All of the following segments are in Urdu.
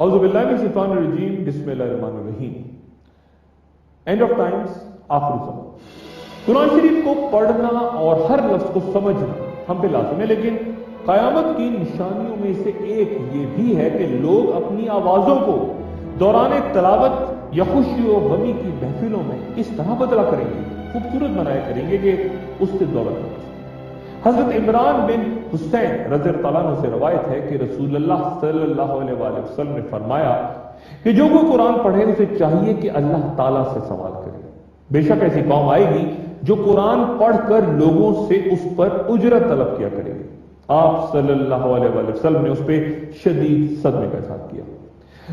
اعوذ باللہ من الشیطان الرجیم، بسم اللہ الرحمن الرحیم۔ اینڈ آف ٹائمز، آخر زمان۔ قرآن شریف کو پڑھنا اور ہر لفظ کو سمجھنا ہم پہ لازم ہے، لیکن قیامت کی نشانیوں میں سے ایک یہ بھی ہے کہ لوگ اپنی آوازوں کو دوران تلاوت یا خوشی و غمی کی محفلوں میں اس طرح بدلا کریں گے، خوبصورت بنایا کریں گے کہ اس سے دولت نہیں۔ حضرت عمران بن حسین رضی اللہ عنہ سے روایت ہے کہ رسول اللہ صلی اللہ علیہ وآلہ وسلم نے فرمایا کہ جو کوئی قرآن پڑھے اسے چاہیے کہ اللہ تعالیٰ سے سوال کرے۔ بے شک ایسی قوم آئے گی جو قرآن پڑھ کر لوگوں سے اس پر اجرت طلب کیا کرے گی۔ آپ صلی اللہ علیہ وآلہ وسلم نے اس پہ شدید صدمے کا اظہار کیا۔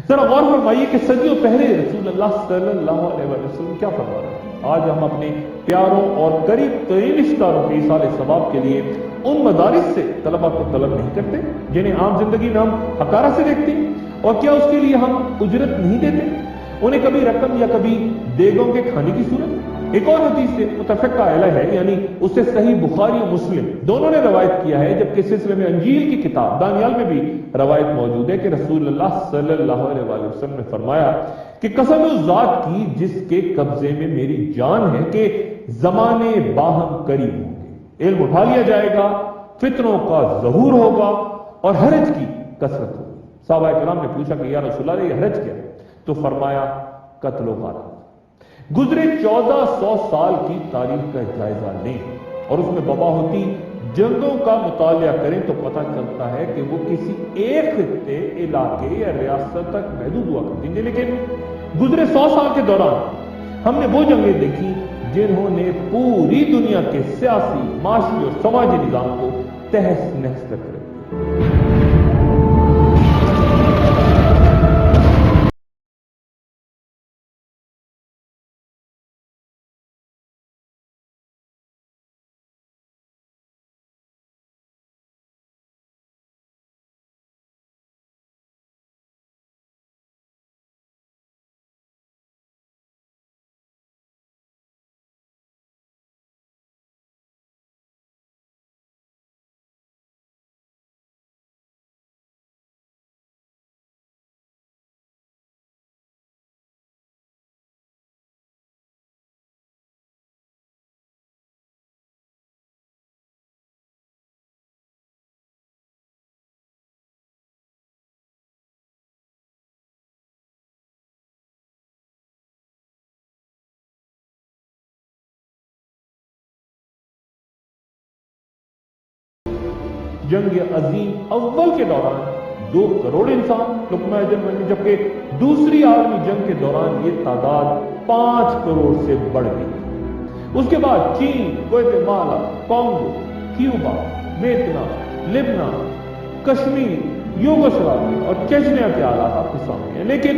ذرا غور فرمائیے کہ صدیوں پہلے رسول اللہ صلی اللہ علیہ وآلہ وسلم کیا فرما رہے ہیں۔ آج ہم اپنے پیاروں اور قریب ترین رشتہ داروں کے ایصال ثواب کے لیے ان مدارس سے طلبہ کو طلب نہیں کرتے جنہیں عام زندگی میں ہم حقارت سے دیکھتے ہیں، اور کیا اس کے لیے ہم اجرت نہیں دیتے انہیں، کبھی رقم یا کبھی دیگوں کے کھانے کی صورت۔ ایک اور حدیث سے متفقہ علیہ ہے، یعنی اس سے صحیح بخاری اور مسلم دونوں نے روایت کیا ہے، جبکہ سلسلے میں انجیل کی کتاب دانیال میں بھی روایت موجود ہے کہ رسول اللہ صلی اللہ علیہ وآلہ وسلم نے فرمایا کہ قسم اس ذات کی جس کے قبضے میں میری جان ہے کہ زمانے باہم قریب ہوں گے، علم اٹھا لیا جائے گا، فتنوں کا ظہور ہوگا اور حرج کی کثرت ہوگی۔ صحابہ کرام نے پوچھا کہ یا رسول اللہ یہ حرج کیا ہے؟ تو فرمایا قتل و غارت۔ گزرے 1400 سال کی تاریخ کا جائزہ لیں اور اس میں وبا ہوتی جنگوں کا مطالعہ کریں تو پتہ چلتا ہے کہ وہ کسی ایک خطے، علاقے یا ریاست تک محدود ہوا کرتی تھیں، لیکن گزرے 100 سال کے دوران ہم نے وہ جنگیں دیکھی جنہوں نے پوری دنیا کے سیاسی، معاشی اور سماجی نظام کو تہس نہس کر دیا۔ جنگ عظیم اول کے دوران 2 کروڑ انسان لقمہ اجل بنے، جبکہ دوسری عالمی جنگ کے دوران یہ تعداد 5 کروڑ سے بڑھ گئی۔ اس کے بعد چین، گوئٹے مالا، کانگو، کیوبا، ویتنام، لبنان، کشمیر، یوگوسلاویا اور چچنیا کے حالات آپ کے سامنے ہیں، لیکن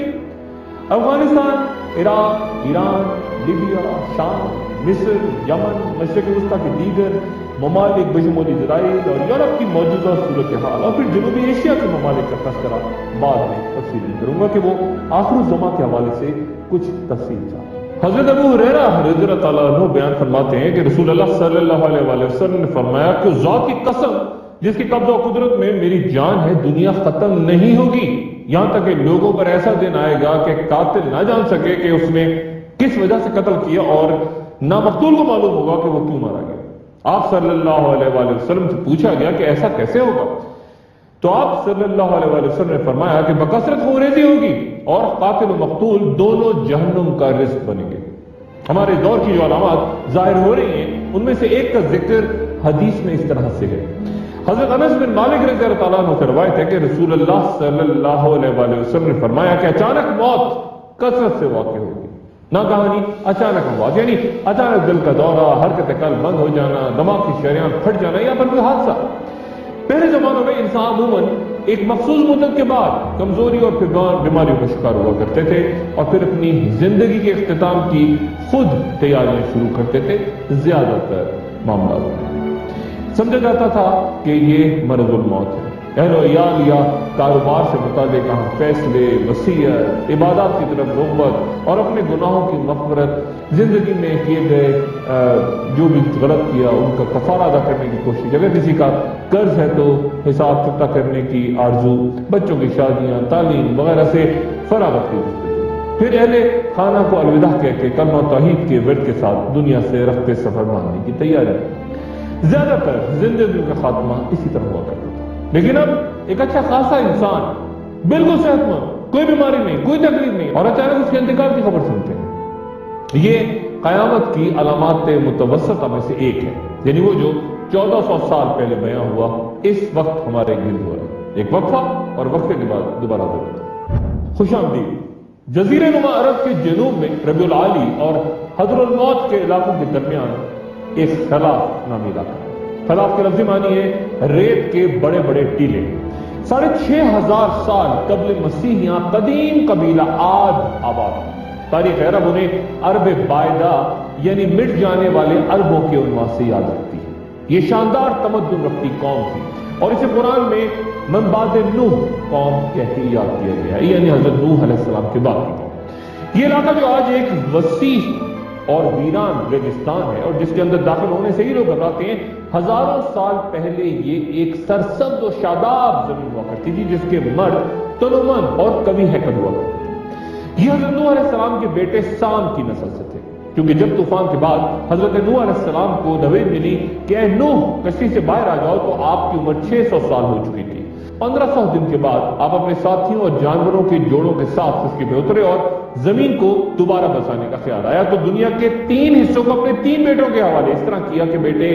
افغانستان، عراق، ایران، لیبیا، شام، مصر، یمن، مشرق وسطیٰ کے دیگر ممالک بشمول اسرائیل اور یورپ کی موجودہ صورتحال اور پھر جنوبی ایشیا کے ممالک کا تذکرہ بعد میں تفصیل کروں گا کہ وہ آخر الزمان کے حوالے سے کچھ تفصیل چاہتا۔ حضرت ابو ہریرہ رضی اللہ تعالیٰ عنہ بیان فرماتے ہیں کہ رسول اللہ صلی اللہ علیہ وآلہ وسلم نے فرمایا کہ ذات کی قسم جس کی قبضہ و قدرت میں میری جان ہے، دنیا ختم نہیں ہوگی یہاں تک کہ لوگوں پر ایسا دن آئے گا کہ قاتل نہ جان سکے کہ اس نے کس وجہ سے قتل کیا، اور نہ مقتول کو معلوم ہوگا کہ وہ کیوں مارا گیا۔ آپ صلی اللہ علیہ وآلہ وسلم سے پوچھا گیا کہ ایسا کیسے ہوگا، تو آپ صلی اللہ علیہ وآلہ وسلم نے فرمایا کہ بکثرت خونریزی ہوگی اور قاتل و مقتول دونوں جہنم کا رزق بنیں گے۔ ہمارے دور کی جو علامات ظاہر ہو رہی ہیں ان میں سے ایک کا ذکر حدیث میں اس طرح سے ہے۔ حضرت انس بن مالک رضی اللہ تعالیٰ عنہ سے روایت ہے کہ رسول اللہ صلی اللہ علیہ وآلہ وسلم نے فرمایا کہ اچانک موت کثرت سے واقع ہوگی۔ نہ کہانی اچانک موت، یعنی اچانک دل کا دورہ، حرکت قلب بند ہو جانا، دماغ کی شریان پھٹ جانا یا پھر کوئی حادثہ۔ پہلے زمانوں میں انسان عموماً ایک مخصوص مدت کے بعد کمزوری اور پھر بیماریوں کا شکار ہوا کرتے تھے اور پھر اپنی زندگی کے اختتام کی خود تیاریاں شروع کرتے تھے۔ زیادہ تر معاملات سمجھا جاتا تھا کہ یہ مرض الموت ہے، اہل و عیال یا کاروبار سے متعلق اہم فیصلے، وصیت، عبادات کی طرف رغبت اور اپنے گناہوں کی مغفرت، زندگی میں کیے گئے جو بھی غلط کیا ان کا کفارہ ادا کرنے کی کوشش، اگر کسی کا قرض ہے تو حساب چکتا کرنے کی آرزو، بچوں کی شادیاں، تعلیم وغیرہ سے فراغت کی گفتگو، پھر اہل خانہ کو الوداع کہہ کے کلمہ توحید کے ورد کے ساتھ دنیا سے رخت سفر ماننے کی تیاری۔ زیادہ تر زندگیوں کا خاتمہ اسی طرح ہوا کرتا تھا، لیکن اب ایک اچھا خاصا انسان بالکل صحت مند، کوئی بیماری نہیں، کوئی تکلیف نہیں، اور اچانک اس کے انتقال کی خبر سنتے ہیں۔ یہ قیامت کی علامات متوسطہ میں سے ایک ہے، یعنی وہ جو 1400 سال پہلے بیان ہوا اس وقت ہمارے گرد ہو رہا ہے، ایک وقفہ اور وقفے کے بعد دوبارہ ضرورت۔ خوش آمدید۔ جزیرہ نما عرب کے جنوب میں ربیع العالی اور حضر الموت کے علاقوں کے درمیان ایک خلاف نامی علاقہ ہے۔ خلاف کے لفظی معنی ہے ریت کے بڑے بڑے ٹیلے۔ 6500 سال قبل مسیح یہاں قدیم قبیلہ عاد آباد ہے۔ تاریخ عرب انہیں عرب بائدہ یعنی مٹ جانے والے عربوں کے عنوان سے یاد رکھتی ہے۔ یہ شاندار تمدن رکھتی قوم تھی اور اسے قرآن میں من بعد نوح قوم کہہ کے یاد کیا گیا ہے، یعنی حضرت نوح علیہ السلام کے بعد کی قوم۔ یہ علاقہ جو آج ایک وسیع اور ویران ریگستان ہے اور جس کے اندر داخل ہونے سے ہی لوگ گھبراتے ہیں، ہزاروں سال پہلے یہ ایک سرسبز و شاداب زمین ہوا کرتی تھی جس کے مرد تنومند اور قوی ہیکل ہوا کرتے تھے۔ یہ حضرت نوح علیہ السلام کے بیٹے سام کی نسل سے تھے، کیونکہ جب طوفان کے بعد حضرت نوح علیہ السلام کو دعوت ملی کہ اے نوح کشتی سے باہر آ جاؤ، تو آپ کی عمر 600 سال ہو چکی تھی۔ 1500 دن کے بعد آپ اپنے ساتھیوں اور جانوروں کے جوڑوں کے ساتھ خشکی پہ اترے اور زمین کو دوبارہ بسانے کا خیال آیا تو دنیا کے 3 حصوں کو اپنے 3 بیٹوں کے حوالے اس طرح کیا کہ بیٹے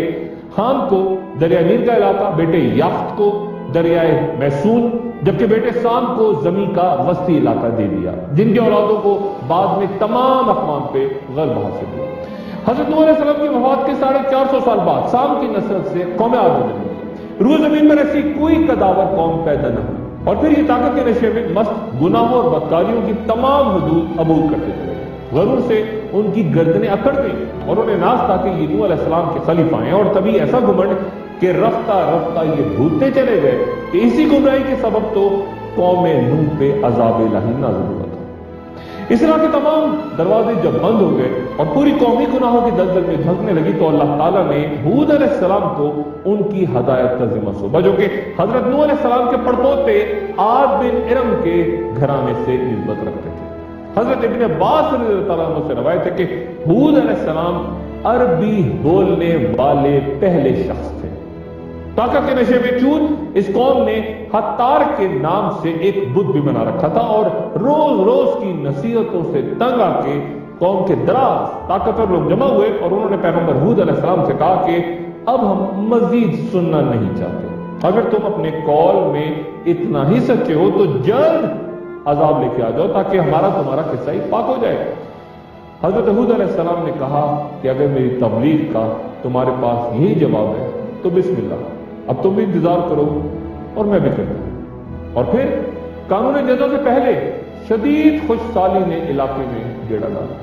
حام کو دریا نیل کا علاقہ، بیٹے یافت کو دریائے میسون، جبکہ بیٹے سام کو زمین کا وسطی علاقہ دے دیا، جن کے اولادوں کو بعد میں تمام اقوام پہ غلبہ حاصل ہوا۔ حضرت نوح علیہ السلام کی وفات کے 450 سال بعد سام کی نسل سے قوم عاد جنم ہوئی۔ روح زمین پر ایسی کوئی قداور قوم پیدا نہ ہوئی اور پھر یہ طاقت کے نشے میں مست گناہوں اور بدکاریوں کی تمام حدود عبور کرتے چلے گئے۔ غرور سے ان کی گردنیں اکڑ گئیں اور انہیں ناز تھا کہ یہ نوح علیہ السلام کے خلیفہ ہیں، اور تبھی ایسا گھمنڈ کہ رفتہ رفتہ یہ بھولتے چلے گئے کہ اسی گمراہی کے سبب تو قوم نوح پہ عذاب الہی نازل ہوا تھا۔ اس طرح کے تمام دروازے جب بند ہو گئے اور پوری قومی گناہوں کی دلدل میں دھنکنے لگی تو اللہ تعالیٰ نے ہود علیہ السلام کو ان کی ہدایت کا ذمہ سونپا، جو کہ حضرت نوح علیہ السلام کے پڑپوتے عاد بن ارم کے گھرانے سے نسبت رکھتے تھے۔ حضرت ابن عباس رضی اللہ تعالیٰ عنہ سے روایت ہے کہ ہود علیہ السلام عربی بولنے والے پہلے شخص تھے۔ طاقت کے نشے میں چون اس قوم نے حتار کے نام سے ایک بت بھی بنا رکھا تھا اور روز روز کی نصیحتوں سے تنگ آ کے قوم کے دراز طاقتور لوگ جمع ہوئے اور انہوں نے پیغمبر ہود علیہ السلام سے کہا کہ اب ہم مزید سننا نہیں چاہتے، اگر تم اپنے قول میں اتنا ہی سچے ہو تو جلد عذاب لے کے آ جاؤ تاکہ ہمارا تمہارا قصہ ہی پاک ہو جائے۔ حضرت ہود علیہ السلام نے کہا کہ اگر میری تبلیغ کا تمہارے پاس یہی جواب ہے تو بسم اللہ، اب تم بھی انتظار کرو اور میں بھی کرتا ہوں۔ اور پھر قانون جزا سے پہلے شدید خوش سالی نے علاقے میں گیڑا ڈالا۔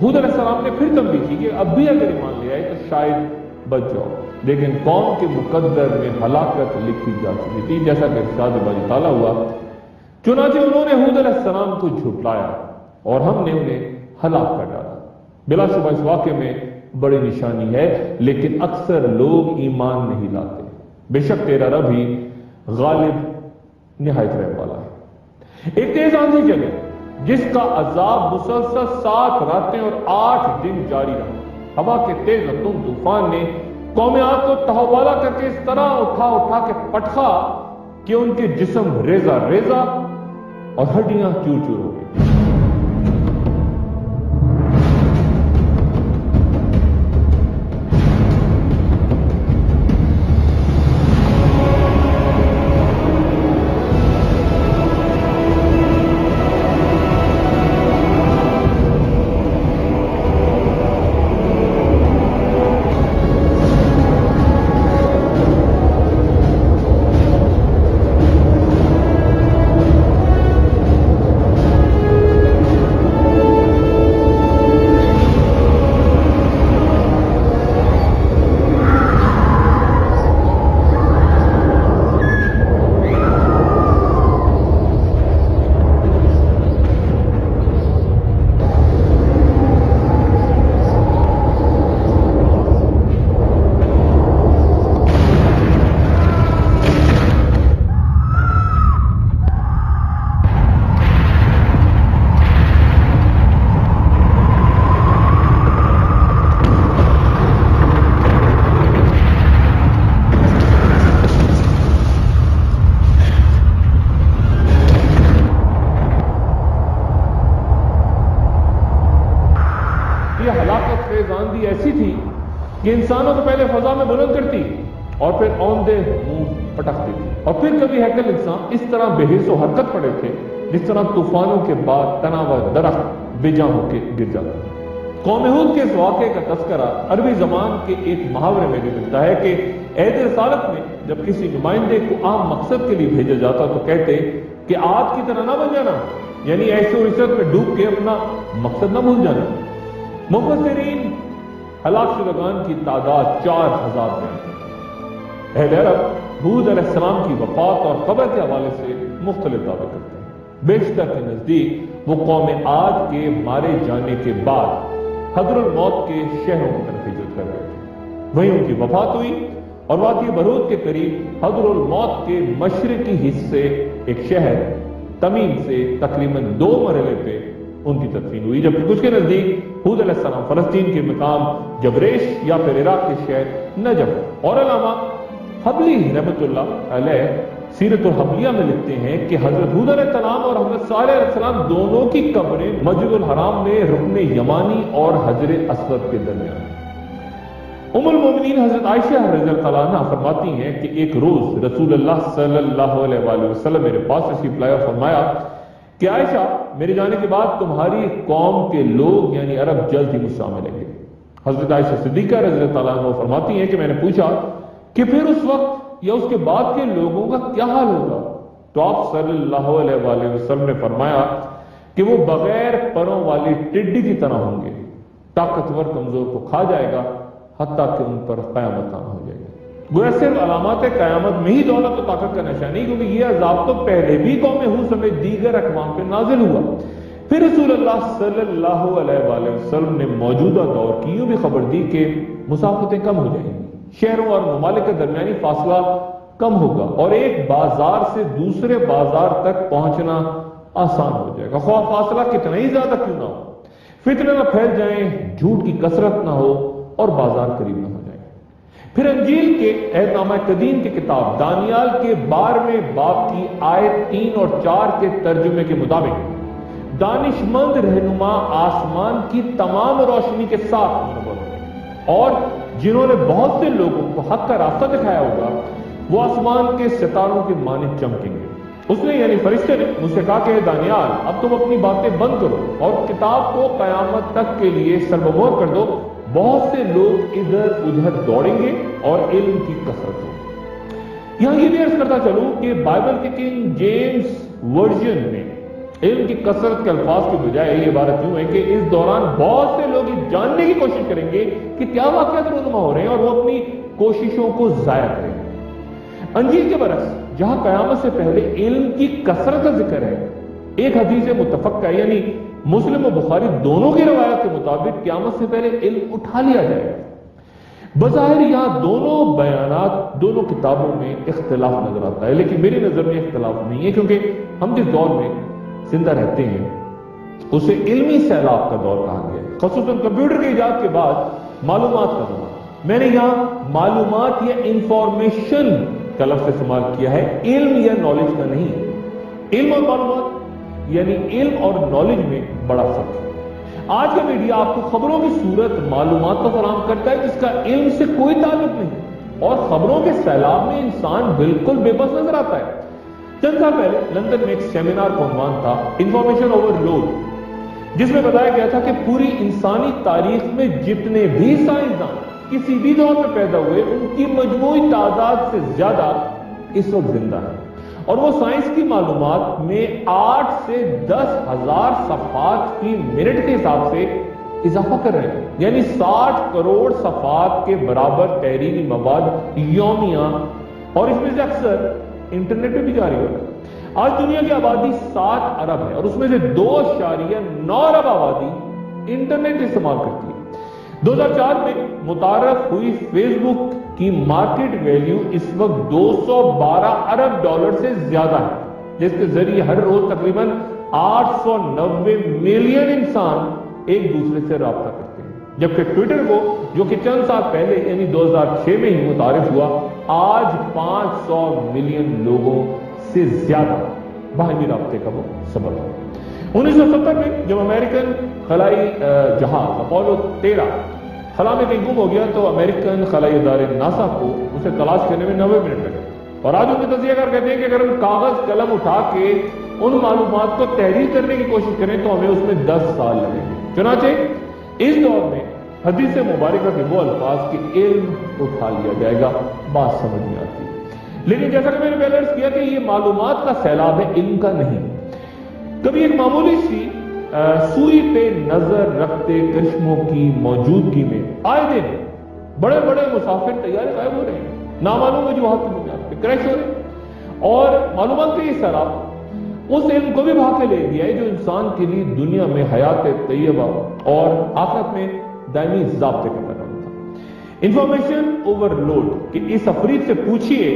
ہود علیہ السلام نے پھر تنبیہ کی کہ اب بھی اگر ایمان لے آئے تو شاید بچ جاؤ، لیکن قوم کے مقدر میں ہلاکت لکھی جا چکی تھی، جیسا کہ ارشاد باری تعالیٰ ہوا، چنانچہ انہوں نے ہود علیہ السلام کو جھٹلایا اور ہم نے انہیں ہلاک کر ڈالا۔ بلا شبہ اس واقعے میں بڑی نشانی ہے، لیکن اکثر لوگ ایمان نہیں لاتے۔ بے شک تیرا رب ہی غالب نہایت رحم والا ہے۔ ایک تیز آندھی چلے جس کا عذاب مسلسل 7 راتیں اور 8 دن جاری رہا۔ ہوا کے تیز رفتوں طوفان نے قوم عاد کو تہوالا کر کے اس طرح اٹھا کے پٹخا کہ ان کے جسم ریزہ ریزہ اور ہڈیاں چور چور ہو گئی۔ کہ انسانوں کو پہلے فضا میں بلند کرتی اور پھر اوندے منہ پٹکتی تھی، اور پھر کبھی ہیکل انسان اس طرح بے حس و حرکت پڑے تھے جس طرح طوفانوں کے بعد تنا ہوا درخت بے جان ہو کے گر جاتا ہے۔ قوم ہود کے اس واقعے کا تذکرہ عربی زبان کے ایک محاورے میں بھی ملتا ہے کہ عہد رسالت میں جب کسی نمائندے کو عام مقصد کے لیے بھیجا جاتا تو کہتے کہ عاد کی طرح نہ بن جانا، یعنی ایسے و عشرت میں ڈوب کے اپنا مقصد نہ بھول جانا۔ مفسرین ہلاک شدگان کی تعداد 4000 بیان کرتے ہیں۔ اہل عرب ہود علیہ السلام کی وفات اور قبر کے حوالے سے مختلف دعوے کرتے ہیں۔ بیشتر کے نزدیک وہ قوم عاد کے مارے جانے کے بعد حضر الموت کے شہروں کی طرف ہجرت کر گئے تھے، وہیں ان کی وفات ہوئی اور وادی برود کے قریب حضر الموت کے مشرقی حصے ایک شہر تمیم سے تقریباً 2 مرحلے پہ ان کی تدفین ہوئی، جبکہ کچھ کے نزدیک ہود علیہ السلام فلسطین کے مقام جبریش یا پھر عراق کے شہر نجف۔ اور علامہ حبلی رحمۃ اللہ علیہ سیرت الحبلیہ میں لکھتے ہیں کہ حضرت ہود علیہ السلام اور حضرت صالح علیہ السلام دونوں کی قبریں مسجد الحرام میں رکن یمانی اور حجر اسود کے درمیان۔ ام المومنین حضرت عائشہ رضی اللہ عنہا فرماتی ہیں کہ ایک روز رسول اللہ صلی اللہ علیہ وآلہ وسلم میرے پاس تشریف لائے اور فرمایا کہ عائشہ میرے جانے کے بعد تمہاری قوم کے لوگ یعنی عرب جلد ہی مجھ سے ملیں گے۔ حضرت عائشہ صدیقہ رضی اللہ عنہ فرماتی ہیں کہ میں نے پوچھا کہ پھر اس وقت یا اس کے بعد کے لوگوں کا کیا حال ہوگا؟ تو آپ صلی اللہ علیہ وآلہ وسلم نے فرمایا کہ وہ بغیر پروں والی ٹڈی کی طرح ہوں گے، طاقتور کمزور کو کھا جائے گا حتیٰ کہ ان پر قیامت آن ہو جائے گی۔ گویا صرف علامات قیامت میں ہی دولت و طاقت کا نشان نہیں، کیونکہ یہ عذاب تو پہلے بھی قوم ہود سمیت دیگر اقوام پہ نازل ہوا۔ پھر رسول اللہ صلی اللہ علیہ وآلہ وسلم نے موجودہ دور کی یوں بھی خبر دی کہ مسافتیں کم ہو جائیں گی، شہروں اور ممالک کے درمیانی فاصلہ کم ہوگا اور ایک بازار سے دوسرے بازار تک پہنچنا آسان ہو جائے گا، خواہ فاصلہ کتنا ہی زیادہ کیوں نہ ہو، فتنے نہ پھیل جائیں، جھوٹ کی کثرت نہ ہو اور بازار قریب نہ ہو جائیں۔ پھر انجیل کے عہد نامہ قدیم کی کتاب دانیال کے 12ویں باب کی آیت 3 اور 4 کے ترجمے کے مطابق دانش مند رہنما آسمان کی تمام روشنی کے ساتھ منور ہوگے، اور جنہوں نے بہت سے لوگوں کو حق کا راستہ دکھایا ہوگا وہ آسمان کے ستاروں کے مانند چمکیں گے۔ اس نے یعنی فرشتے نے مجھ سے کہا کہ دانیال اب تم اپنی باتیں بند کرو اور کتاب کو قیامت تک کے لیے سربمہر کر دو، بہت سے لوگ ادھر ادھر دوڑیں گے اور علم کی کثرت ہوگی۔ یہاں یہ بھی عرض کرتا چلوں کہ بائبل کے کنگ جیمز ورژن میں علم کی کثرت کے الفاظ کی بجائے یہ عبارت یوں ہے کہ اس دوران بہت سے لوگ یہ جاننے کی کوشش کریں گے کہ کیا واقعات رونما ہو رہے ہیں اور وہ اپنی کوششوں کو ضائع کریں گے۔ انجیل کے برعکس جہاں قیامت سے پہلے علم کی کثرت کا ذکر ہے، ایک حدیث متفقہ یعنی مسلم و بخاری دونوں کی روایت کے مطابق قیامت سے پہلے علم اٹھا لیا جائے گا۔ بظاہر یہاں دونوں بیانات دونوں کتابوں میں اختلاف نظر آتا ہے، لیکن میری نظر میں اختلاف نہیں ہے، کیونکہ ہم جس دور میں زندہ رہتے ہیں اسے علمی سیلاب کا دور کہا گیا ہے، خصوصاً کمپیوٹر کے ایجاد کے بعد معلومات کا دور۔ میں نے یہاں معلومات یا انفارمیشن کا لفظ استعمال کیا ہے، علم یا نالج کا نہیں۔ علم اور معلومات یعنی علم اور نالج میں بڑا فرق ہے۔ آج کا میڈیا آپ کو خبروں کی صورت معلومات کو فراہم کرتا ہے جس کا علم سے کوئی تعلق نہیں، اور خبروں کے سیلاب میں انسان بالکل بے بس نظر آتا ہے۔ چند سال پہلے لندن میں ایک سیمینار کا عنوان تھا انفارمیشن اوور لوڈ، جس میں بتایا گیا تھا کہ پوری انسانی تاریخ میں جتنے بھی سائنسدان کسی بھی دور میں پیدا ہوئے ان کی مجموعی تعداد سے زیادہ اس وقت زندہ ہے، اور وہ سائنس کی معلومات میں 8 سے 10,000 صفحات فی منٹ کے حساب سے اضافہ کر رہے ہیں، یعنی 60 کروڑ صفحات کے برابر تحریری مواد یومیہ، اور اس میں سے اکثر انٹرنیٹ پہ بھی جاری ہو رہا ہے۔ آج دنیا کی آبادی 7 ارب ہے اور اس میں سے 2.9 ارب آبادی انٹرنیٹ استعمال کرتی ہے۔ 2004 میں متعارف ہوئی فیس بک کی مارکیٹ ویلیو اس وقت $212 ارب سے زیادہ ہے، جس کے ذریعے ہر روز تقریباً 890 ملین انسان ایک دوسرے سے رابطہ کرتے ہیں، جبکہ ٹویٹر کو جو کہ چند سال پہلے یعنی 2006 میں ہی متعارف ہوا، آج 500 ملین لوگوں سے زیادہ باہمی رابطے کا وہ سبب ہے۔ 1970 میں جب امریکن خلائی جہاز اپولو 13 خلا میں کہیں گم ہو گیا تو امریکن خلائی ادارے ناسا کو اسے تلاش کرنے میں 90 منٹ لگے، اور آج ان کے تجزیہ کار کہتے ہیں کہ اگر ہم کاغذ قلم اٹھا کے ان معلومات کو تحریر کرنے کی کوشش کریں تو ہمیں اس میں 10 سال لگیں گے۔ چنانچہ اس دور میں حدیث مبارکہ کے وہ الفاظ کہ علم اٹھا لیا جائے گا بات سمجھ میں آتی ہے، لیکن جیسا کہ میں نے پہلے عرض کیا کہ یہ معلومات کا سیلاب ہے، علم کا نہیں۔ کبھی ایک معمولی سی سوئی پہ نظر رکھتے کرشموں کی موجودگی میں آئے دن بڑے بڑے مسافر طیارے غائب ہو رہے ہیں، نامعلوم وجوہات کی بنیاد پہ کریش ہو رہے ہیں، اور معلومات کا یہ سیلاب اس علم کو بھی بھا کے لے گیا ہے جو انسان کے لیے دنیا میں حیات طیبہ اور آخرت میں دائمی ضابطے کا پیغام تھا۔ انفارمیشن اوور لوڈ کہ اس افرید سے پوچھئے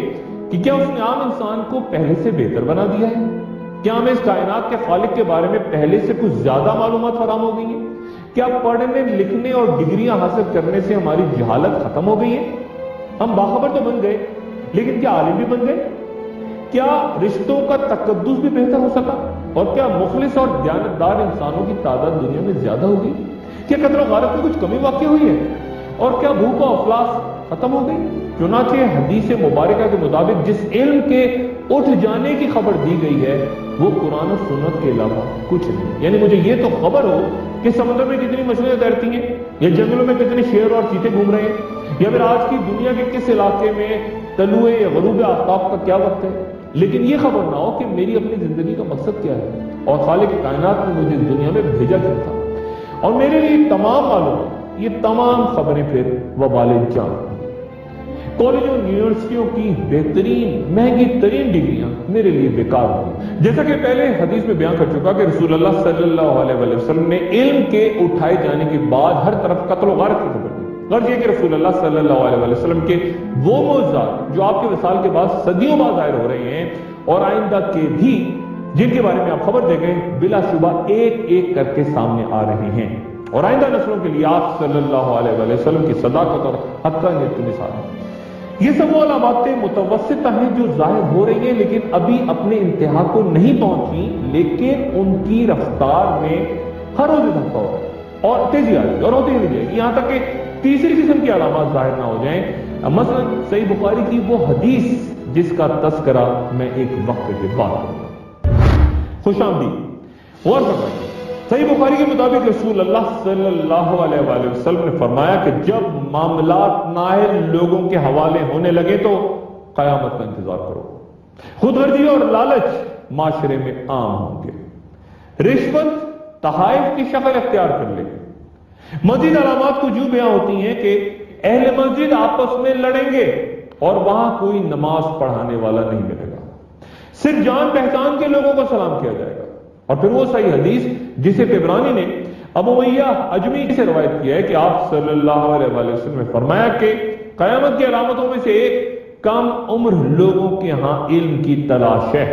کہ کیا اس نے عام انسان کو پہلے سے بہتر بنا دیا ہے؟ کیا ہمیں اس کائنات کے خالق کے بارے میں پہلے سے کچھ زیادہ معلومات فراہم ہو گئی ہیں؟ کیا پڑھنے لکھنے اور ڈگریاں حاصل کرنے سے ہماری جہالت ختم ہو گئی ہے؟ ہم باخبر تو بن گئے لیکن کیا عالم بھی بن گئے؟ کیا رشتوں کا تقدس بھی بہتر ہو سکا؟ اور کیا مخلص اور دیانتدار انسانوں کی تعداد دنیا میں زیادہ ہو گئی؟ کیا قتل و غارت میں کچھ کمی واقع ہوئی ہے؟ اور کیا بھوک و افلاس ختم ہو گئی؟ چنانچہ حدیث مبارکہ کے مطابق جس علم کے اٹھ جانے کی خبر دی گئی ہے وہ قرآن و سنت کے علاوہ کچھ نہیں۔ یعنی مجھے یہ تو خبر ہو کہ سمندر میں کتنی مچھلیاں تیرتی ہیں، یا جنگلوں میں کتنے شیر اور چیتے گھوم رہے ہیں، یا پھر آج کی دنیا کے کس علاقے میں طلوع یا غروب آفتاب کا کیا وقت ہے، لیکن یہ خبر نہ ہو کہ میری اپنی زندگی کا مقصد کیا ہے اور خالق کائنات نے مجھے اس دنیا میں بھیجا کیوں تھا۔ اور میرے لیے تمام معلومات، یہ تمام خبریں پھر وبال جان۔ کالج اور یونیورسٹیوں کی بہترین مہنگی ترین ڈگریاں میرے لیے بیکار ہوئی، جیسا کہ پہلے حدیث میں بیان کر چکا کہ رسول اللہ صلی اللہ علیہ وسلم نے علم کے اٹھائے جانے کے بعد ہر طرف قتل و غارت کی خبر دی۔ غرض یہ کہ رسول اللہ صلی اللہ علیہ وسلم کے وہ معجزات جو آپ کے وصال کے بعد صدیوں بعد ظاہر ہو رہے ہیں اور آئندہ کے بھی جن کے بارے میں آپ خبر دے گئے بلا شبہ ایک ایک کر کے سامنے آ رہے ہیں، اور آئندہ نسلوں کے لیے آپ صلی اللہ علیہ وسلم کی صداقت اور حقانیت کی مثال ہے۔ یہ سب وہ علاماتیں متوسطہ ہیں جو ظاہر ہو رہی ہیں لیکن ابھی اپنے انتہا کو نہیں پہنچی، لیکن ان کی رفتار میں ہر روز اضافہ ہو رہا ہے اور تیزی آ رہی ہے اور ہوتی رہ جائے گی، یہاں تک کہ تیسری قسم کی علامات ظاہر نہ ہو جائیں۔ مثلا صحیح بخاری کی وہ حدیث جس کا تذکرہ میں ایک وقت کے بعد کروں گا۔ خوش آمدید، غور فرمائیے، صحیح بخاری کے مطابق رسول اللہ صلی اللہ علیہ وآلہ وسلم نے فرمایا کہ جب معاملات نااہل لوگوں کے حوالے ہونے لگے تو قیامت کا انتظار کرو۔ خود غرضی اور لالچ معاشرے میں عام ہوں گے، رشوت تحائف کی شکل اختیار کر لے گی۔ مزید علامات کچھ یوں بیان ہوتی ہیں کہ اہل مسجد آپس میں لڑیں گے اور وہاں کوئی نماز پڑھانے والا نہیں ملے گا، صرف جان پہچان کے لوگوں کو سلام کیا جائے گا۔ اور پھر وہ صحیح حدیث جسے طبرانی نے ابو امیہ اجمی سے روایت کیا ہے کہ آپ صلی اللہ علیہ وآلہ وسلم نے فرمایا کہ قیامت کی علامتوں میں سے ایک کم عمر لوگوں کے ہاں علم کی تلاش ہے۔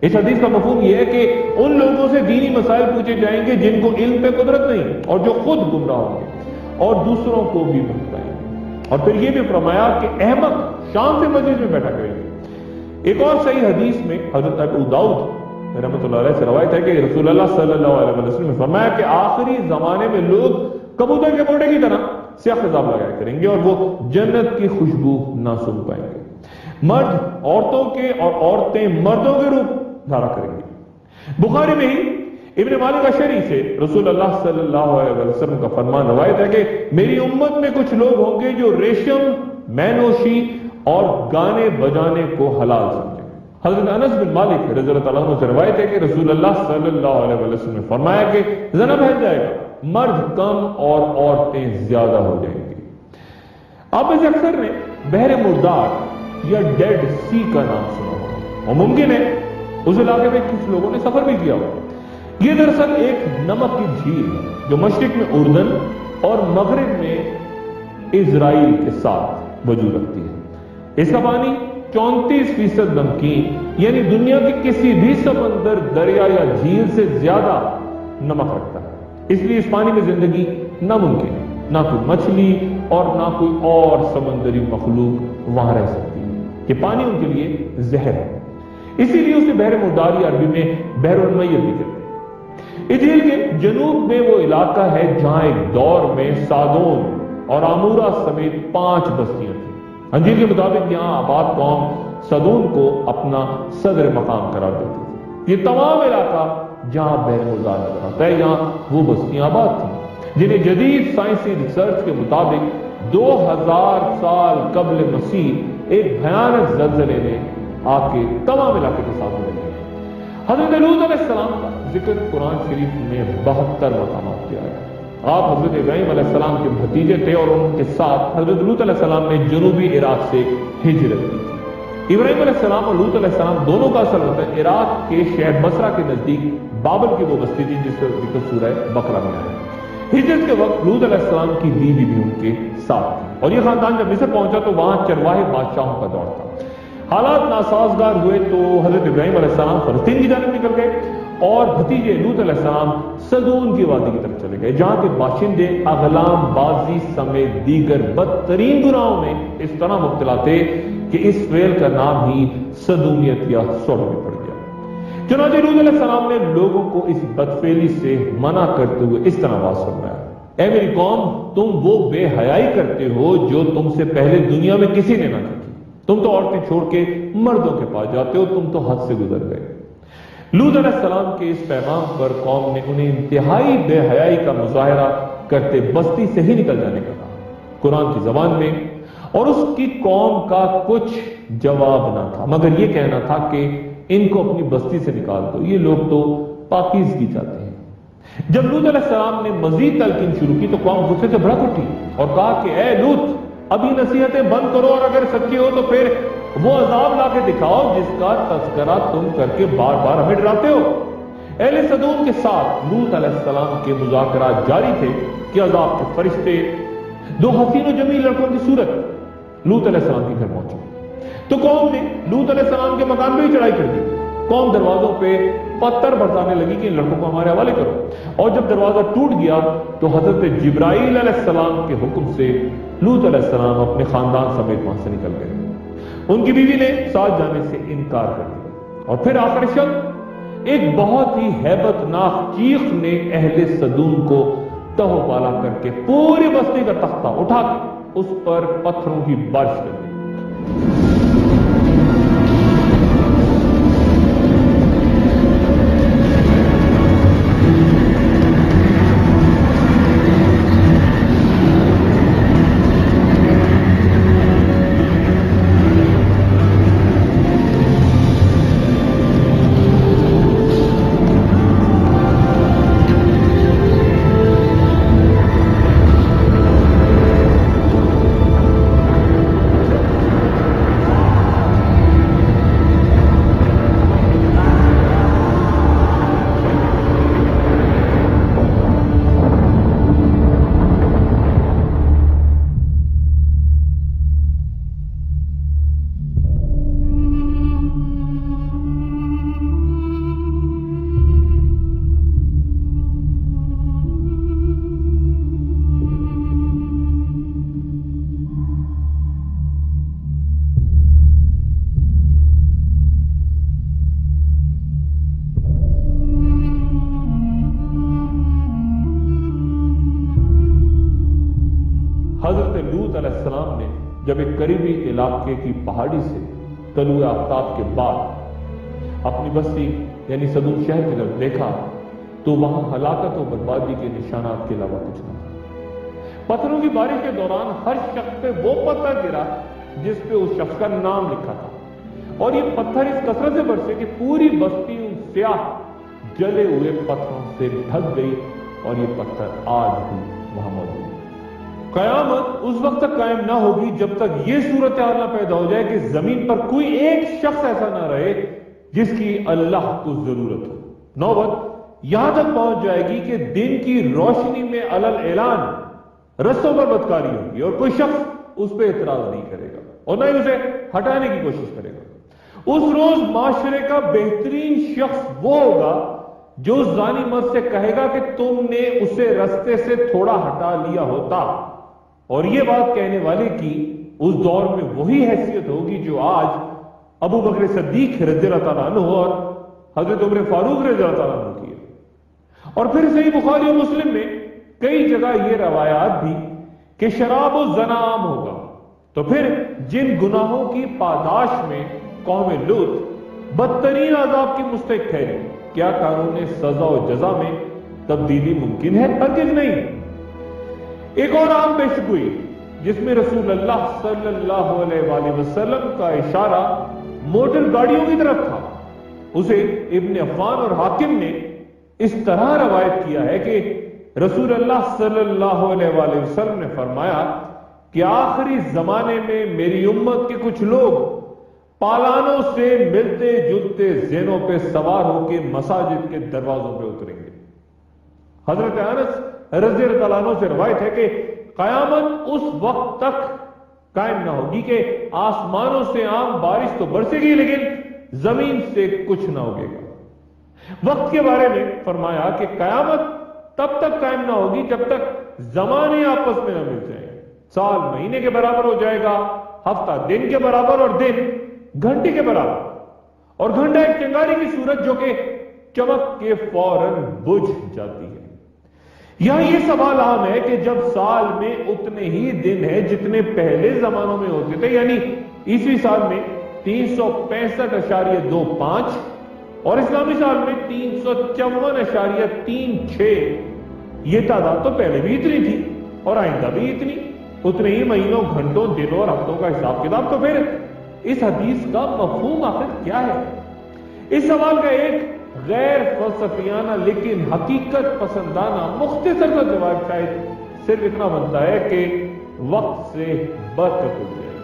اس حدیث کا مفہوم یہ ہے کہ ان لوگوں سے دینی مسائل پوچھے جائیں گے جن کو علم پہ قدرت نہیں اور جو خود گمراہ ہوں گے اور دوسروں کو بھی بھٹکائیں گے۔ اور پھر یہ بھی فرمایا کہ احمق شام سے مسجد میں بیٹھا کریں گے۔ ایک اور صحیح حدیث میں حضرت ابو داؤد رحمۃ اللہ علیہ سے روایت ہے کہ رسول اللہ صلی اللہ علیہ وسلم نے فرمایا کہ آخری زمانے میں لوگ کبوتر کے بوڑے کی طرح سیاہ خضاب لگایا کریں گے اور وہ جنت کی خوشبو نہ سن پائیں گے، مرد عورتوں کے اور عورتیں مردوں کے روپ دھارا کریں گے۔ بخاری میں ہی ابن مالک اشعری سے رسول اللہ صلی اللہ علیہ وسلم کا فرمان روایت ہے کہ میری امت میں کچھ لوگ ہوں گے جو ریشم، مینوشی اور گانے بجانے کو حلال سمجھیں۔ حضرت انس بن مالک رضی اللہ عنہ سے روایت ہے کہ رسول اللہ صلی اللہ علیہ وسلم نے فرمایا کہ زنا پھیل جائے گا، مرد کم اور عورتیں زیادہ ہو جائیں گی۔ آپ میں سے اکثر نے بحر مردار یا ڈیڈ سی کا نام سنا ہوگا اور ممکن ہے اس علاقے میں کچھ لوگوں نے سفر بھی کیا ہو۔ یہ دراصل ایک نمک کی جھیل ہے جو مشرق میں اردن اور مغرب میں اسرائیل کے ساتھ وجود رکھتی ہے۔ اس کا پانی 34% نمکین، یعنی دنیا کے کسی بھی سمندر، دریا یا جھیل سے زیادہ نمک رکھتا ہے، اس لیے اس پانی میں زندگی ناممکن ہے، نہ کوئی مچھلی اور نہ کوئی اور سمندری مخلوق وہاں رہ سکتی ہے، یہ پانی ان کے لیے زہر ہے، اسی لیے اسے بحر مردار عربی میں بحر المیت بھی کہتے ہیں۔ اس جھیل کے جنوب میں وہ علاقہ ہے جہاں ایک دور میں سادون اور آمورہ سمیت 5 بستیاں تھیں۔ انجیل کے مطابق یہاں آباد قوم صدون کو اپنا صدر مقام قرار دیتی تھی۔ یہ تمام علاقہ جہاں بحر مزار نظر آتا ہے، یہاں وہ بستیاں آباد تھیں جنہیں جدید سائنسی ریسرچ کے مطابق 2000 سال قبل مسیح ایک بھیانک زلزلے نے آ کے تمام علاقے کے ساتھ بدل دیا۔ حضرت لوط علیہ السلام کا ذکر قرآن شریف میں 72 مقامات کیا ہے۔ آپ حضرت ابراہیم علیہ السلام کے بھتیجے تھے اور ان کے ساتھ حضرت لوط علیہ السلام نے جنوبی عراق سے ہجرت کی تھی۔ ابراہیم علیہ السلام اور لوط علیہ السلام دونوں کا اصل وطن عراق کے شہر بصرہ کے نزدیک بابل کی وہ بستی تھی جس کا ذکر سورہ بقرہ میں ہے۔ ہجرت کے وقت لوط علیہ السلام کی بیوی بھی ان کے ساتھ تھی، اور یہ خاندان جب مصر پہنچا تو وہاں چرواہے بادشاہوں کا دور تھا۔ حالات ناسازگار ہوئے تو حضرت ابراہیم علیہ السلام فلسطین کی جانب نکل گئے اور بھتیجے لوط علیہ السلام صدون کی وادی کی طرف چلے گئے، جہاں کے باشندے اغلام بازی سمیت دیگر بدترین گناہوں میں اس طرح مبتلا تھے کہ اس فعل کا نام ہی صدومیت یا سوڈومی پڑ گیا۔ چنانچہ لوط علیہ السلام نے لوگوں کو اس بدفعلی سے منع کرتے ہوئے اس طرح آواز فرمایا، اے میری قوم، تم وہ بے حیائی کرتے ہو جو تم سے پہلے دنیا میں کسی نے نہ کی۔ تم تو عورتیں چھوڑ کے مردوں کے پاس جاتے ہو، تم تو حد سے گزر گئے۔ لوط علیہ السلام کے اس پیغام پر قوم نے انہیں انتہائی بے حیائی کا مظاہرہ کرتے بستی سے ہی نکل جانے کا کہا، قرآن کی زبان میں، اور اس کی قوم کا کچھ جواب نہ تھا مگر یہ کہنا تھا کہ ان کو اپنی بستی سے نکال دو، یہ لوگ تو پاکیزگی چاہتے ہیں۔ جب لوط علیہ السلام نے مزید تلقین شروع کی تو قوم غصے سے بھڑک اٹھی اور کہا کہ اے لوط، ابھی نصیحتیں بند کرو، اور اگر سچے ہو تو پھر وہ عذاب لا کے دکھاؤ جس کا تذکرہ تم کر کے بار بار ہمیں ڈراتے ہو۔ اہل صدوم کے ساتھ لوط علیہ السلام کے مذاکرات جاری تھے کہ عذاب کے فرشتے 2 حسین و جمیل لڑکوں کی صورت لوط علیہ السلام کے گھر پہنچے تو قوم نے لوط علیہ السلام کے مکان پہ ہی چڑھائی کر دی۔ قوم دروازوں پہ پتھر برسانے لگی کہ ان لڑکوں کو ہمارے حوالے کرو، اور جب دروازہ ٹوٹ گیا تو حضرت جبرائیل علیہ السلام کے حکم سے لوط علیہ السلام اپنے خاندان سمیت وہاں سے نکل گئے۔ ان کی بیوی نے ساتھ جانے سے انکار کر دیا، اور پھر آخر شب ایک بہت ہی ہیبت ناک چیخ نے اہل صدوم کو تہو پالا کر کے پوری بستی کا تختہ اٹھا کے اس پر پتھروں کی بارش کر دی۔ حضرت لوط علیہ السلام نے جب ایک قریبی علاقے کی پہاڑی سے طلوع آفتاب کے بعد اپنی بستی یعنی صدوم شہر کی طرف دیکھا تو وہاں ہلاکت و بربادی کے نشانات کے علاوہ کچھ نہ تھا۔ پتھروں کی بارش کے دوران ہر شخص پہ وہ پتھر گرا جس پہ اس شخص کا نام لکھا تھا، اور یہ پتھر اس کثرت سے برسے کہ پوری بستی ان سیاہ جلے ہوئے پتھروں سے ڈھک گئی، اور یہ پتھر آج بھی وہاں موجود ہے۔ قیامت اس وقت تک قائم نہ ہوگی جب تک یہ صورتحال نہ پیدا ہو جائے کہ زمین پر کوئی ایک شخص ایسا نہ رہے جس کی اللہ کو ضرورت ہو۔ نوبت یہاں تک پہنچ جائے گی کہ دن کی روشنی میں علل اعلان رستوں پر بدکاری ہوگی، اور کوئی شخص اس پہ اعتراض نہیں کرے گا اور نہ ہی اسے ہٹانے کی کوشش کرے گا۔ اس روز معاشرے کا بہترین شخص وہ ہوگا جو زانی مرد سے کہے گا کہ تم نے اسے رستے سے تھوڑا ہٹا لیا ہوتا، اور یہ بات کہنے والے کی اس دور میں وہی حیثیت ہوگی جو آج ابو بکر صدیق رضی اللہ تعالیٰ عنہ اور حضرت عمر فاروق رضی اللہ تعالیٰ عنہ کی ہے۔ اور پھر صحیح بخاری اور مسلم میں کئی جگہ یہ روایات بھی کہ شراب و زنا عام ہوگا تو پھر جن گناہوں کی پاداش میں قوم لوط بدترین عذاب کی مستحق ٹھہری، کیا قانون سزا و جزا میں تبدیلی ممکن ہے؟ ہرگز نہیں۔ ایک اور عام پیش گوئی جس میں رسول اللہ صلی اللہ علیہ وآلہ وسلم کا اشارہ موٹر گاڑیوں کی طرف تھا، اسے ابن عفان اور حاکم نے اس طرح روایت کیا ہے کہ رسول اللہ صلی اللہ علیہ وآلہ وسلم نے فرمایا کہ آخری زمانے میں میری امت کے کچھ لوگ پالانوں سے ملتے جلتے زینوں پہ سوار ہو کے مساجد کے دروازوں پہ اتریں گے۔ حضرت انس رضی اللہ عنہ سے روایت ہے کہ قیامت اس وقت تک قائم نہ ہوگی کہ آسمانوں سے عام بارش تو برسے گی لیکن زمین سے کچھ نہ ہوگے گا۔ وقت کے بارے میں فرمایا کہ قیامت تب تک قائم نہ ہوگی جب تک زمانے آپس میں نہ مل جائیں، سال مہینے کے برابر ہو جائے گا، ہفتہ دن کے برابر اور دن گھنٹے کے برابر، اور گھنٹہ ایک چنگاری کی صورت جو کہ چمک کے فوراً بجھ جاتی ہے۔ یہاں یہ سوال عام ہے کہ جب سال میں اتنے ہی دن ہیں جتنے پہلے زمانوں میں ہوتے تھے، یعنی عیسوی سال میں 365.25 اور اسلامی سال میں 354.36، یہ تعداد تو پہلے بھی اتنی تھی اور آئندہ بھی اتنے ہی مہینوں، گھنٹوں، دنوں اور ہفتوں کا حساب کتاب، تو پھر اس حدیث کا مفہوم آخر کیا ہے؟ اس سوال کا ایک غیر فلسفیانہ لیکن حقیقت پسندانہ مختصر کا جواب شاید صرف اتنا بنتا ہے کہ وقت سے برکت ہو جائے گی۔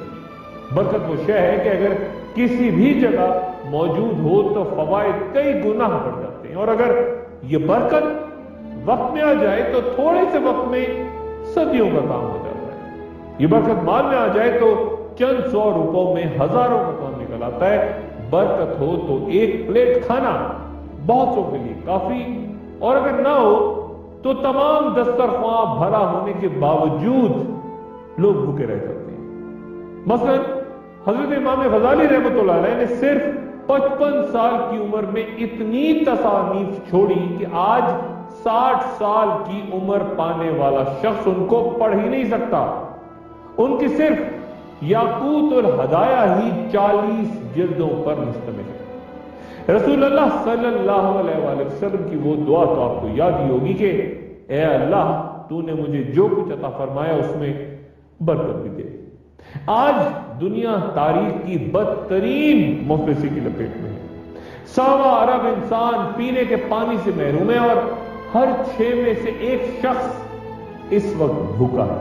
برکت وہ شے ہے کہ اگر کسی بھی جگہ موجود ہو تو فوائد کئی گنا بڑھ جاتے ہیں، اور اگر یہ برکت وقت میں آ جائے تو تھوڑے سے وقت میں صدیوں کا کام ہو جاتا ہے۔ یہ برکت مال میں آ جائے تو چند 100 روپوں میں ہزاروں کا کام نکل آتا ہے۔ برکت ہو تو ایک پلیٹ کھانا بہتوں کے لیے کافی، اور اگر نہ ہو تو تمام دسترخواں بھرا ہونے کے باوجود لوگ بھوکے رہ جاتے ہیں۔ مثلا حضرت امام غزالی رحمۃ اللہ علیہ نے صرف 55 سال کی عمر میں اتنی تصانیف چھوڑی کہ آج 60 سال کی عمر پانے والا شخص ان کو پڑھ ہی نہیں سکتا۔ ان کی صرف یاقوت الہدایہ ہی 40 جلدوں پر مشتمل ہے۔ رسول اللہ صلی اللہ علیہ وآلہ وسلم کی وہ دعا تو آپ کو یاد ہی ہوگی کہ اے اللہ تو نے مجھے جو کچھ عطا فرمایا اس میں برکت بھی دے۔ آج دنیا تاریخ کی بدترین مفلسی کی لپیٹ میں ہے۔ 1.25 ارب انسان پینے کے پانی سے محروم ہے اور ہر 6 میں سے ایک شخص اس وقت بھوکا ہے۔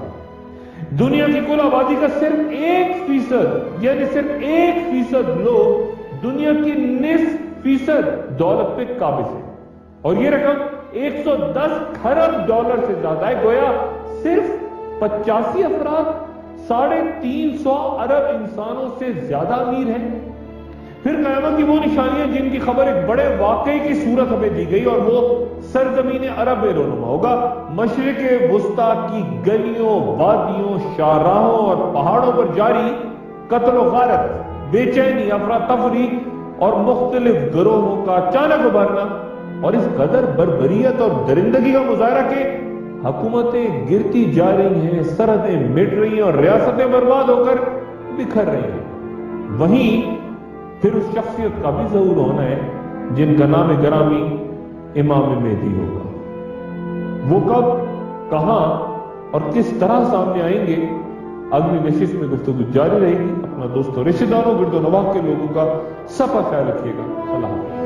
دنیا کی کل آبادی کا صرف 1% یعنی صرف 1% لوگ دنیا کی 90% دولت پہ قابض ہے، اور یہ رقم 110 کھرب ڈالر سے زیادہ ہے۔ گویا صرف 85 افراد 350 ارب انسانوں سے زیادہ امیر ہیں۔ پھر قیامت کی وہ نشانیاں جن کی خبر ایک بڑے واقعے کی صورت ہمیں دی گئی، اور وہ سرزمین عرب میں رونما ہوگا۔ مشرق وسطیٰ کی گلیوں، وادیوں، شاہراہوں اور پہاڑوں پر جاری قتل و غارت، بے چینی، افراتفری اور مختلف گروہوں کا اچانک ابھرنا، اور اس قدر بربریت اور درندگی کا مظاہرہ کہ حکومتیں گرتی جا رہی ہیں، سرحدیں مٹ رہی ہیں اور ریاستیں برباد ہو کر بکھر رہی ہیں۔ وہیں پھر اس شخصیت کا بھی ظہور ہونا ہے جن کا نام گرامی امام مہدی ہوگا۔ وہ کب، کہاں اور کس طرح سامنے آئیں گے، اگلی نشست میں گفتگو جاری رہے گی۔ اپنا دوستوں، رشتہ داروں، گرد و نواح کے لوگوں کا سب کا خیال رکھیے گا۔ اللہ حافظ۔